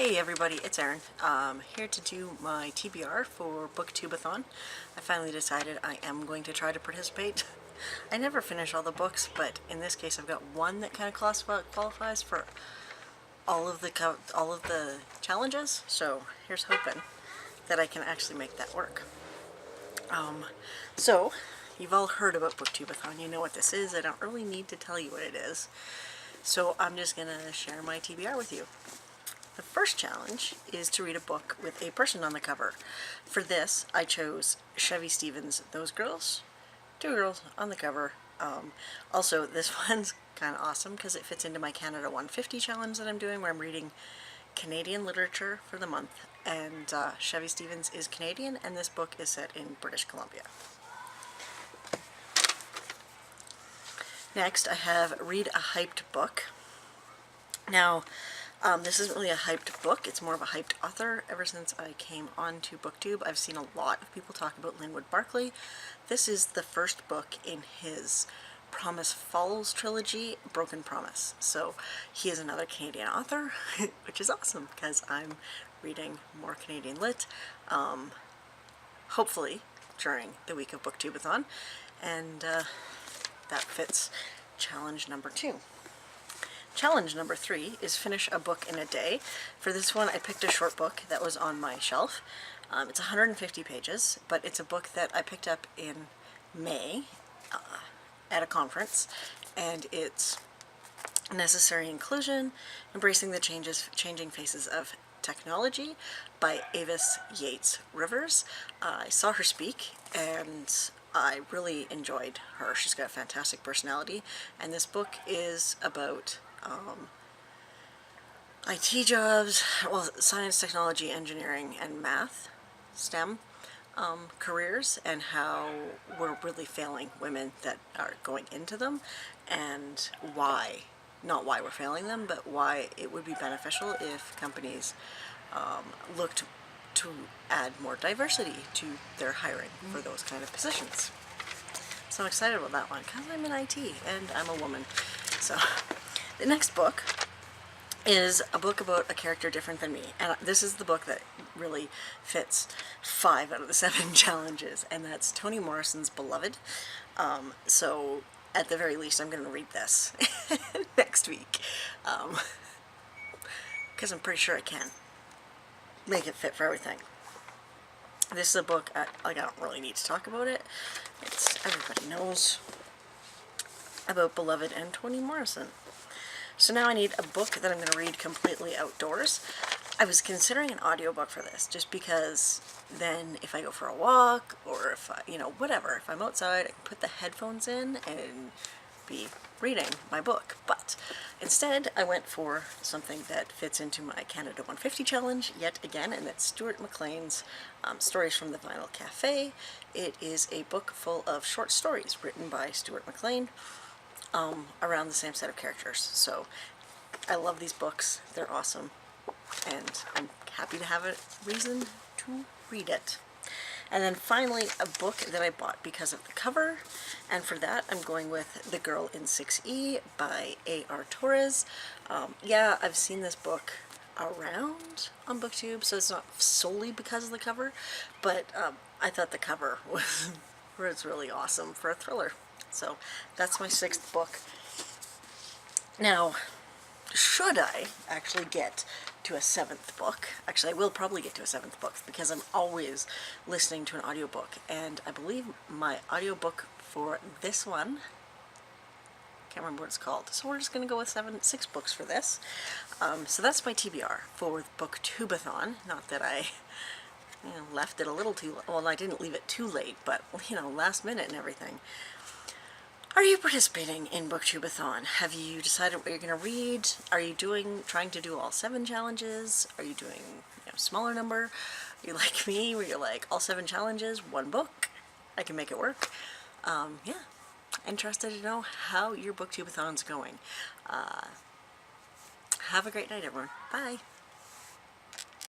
Hey everybody, it's Erin. Here to do my TBR for BookTube-a-thon. I finally decided I am going to try to participate. I never finish all the books, but in this case I've got one that kind of qualifies for all of the challenges. So here's hoping that I can actually make that work. So you've all heard about BookTube-a-thon. You know what this is. I don't really need to tell you what it is. So I'm just gonna share my TBR with you. The first challenge is to read a book with a person on the cover. For this, I chose Chevy Stevens' Those Girls. Two girls on the cover. Also, this one's kind of awesome because it fits into my Canada 150 challenge that I'm doing, where I'm reading Canadian literature for the month. And Chevy Stevens is Canadian, and this book is set in British Columbia. Next, I have Read a Hyped Book. Now, this isn't really a hyped book, it's more of a hyped author. Ever since I came onto BookTube, I've seen a lot of people talk about Linwood Barclay. This is the first book in his Promise Falls trilogy, Broken Promise. So he is another Canadian author, which is awesome because I'm reading more Canadian lit, hopefully during the week of BookTube-a-thon, and that fits challenge number 2. Challenge number 3 is finish a book in a day. For this one, I picked a short book that was on my shelf. It's 150 pages, but it's a book that I picked up in May at a conference, and it's Necessary Inclusion, Embracing the Changing Faces of Technology by Avis Yates Rivers. I saw her speak, and I really enjoyed her. She's got a fantastic personality, and this book is about IT jobs, well, science, technology, engineering, and math, STEM careers, and how we're really failing women that are going into them, and why, not why we're failing them, but why it would be beneficial if companies looked to add more diversity to their hiring for those kind of positions. So I'm excited about that one because I'm in IT and I'm a woman. So the next book is a book about a character different than me, and this is the book that really fits 5 out of the 7 challenges, and that's Toni Morrison's Beloved. So at the very least I'm going to read this next week, because I'm pretty sure I can make it fit for everything. This is a book, I don't really need to talk about it. Everybody knows about Beloved and Toni Morrison. So now I need a book that I'm going to read completely outdoors. I was considering an audiobook for this, just because then if I go for a walk, or if I, whatever, if I'm outside, I can put the headphones in and be reading my book. But instead, I went for something that fits into my Canada 150 challenge yet again, and that's Stuart McLean's Stories from the Vinyl Cafe. It is a book full of short stories written by Stuart McLean, around the same set of characters. So I love these books, they're awesome, and I'm happy to have a reason to read it. And then finally, a book that I bought because of the cover, and for that I'm going with The Girl in 6E by A.R. Torres. Yeah, I've seen this book around on BookTube, so it's not solely because of the cover, but I thought the cover was really awesome for a thriller. So that's my 6th book. Now, should I actually get to a 7th book? Actually, I will probably get to a 7th book because I'm always listening to an audiobook, and I believe my audiobook for this one, can't remember what it's called, so we're just going to go with 6 books for this. So that's my TBR for BookTube-a-thon. Not that I left it a little too, well, I didn't leave it too late, but last minute and everything. Are you participating in BookTube-a-thon? Have you decided what you're going to read? Are you trying to do all 7 challenges? Are you doing a smaller number? Are you like me, where you're like, all 7 challenges, 1 book? I can make it work. Yeah, interested to know how your BookTube-a-thon's going. Have a great night, everyone. Bye.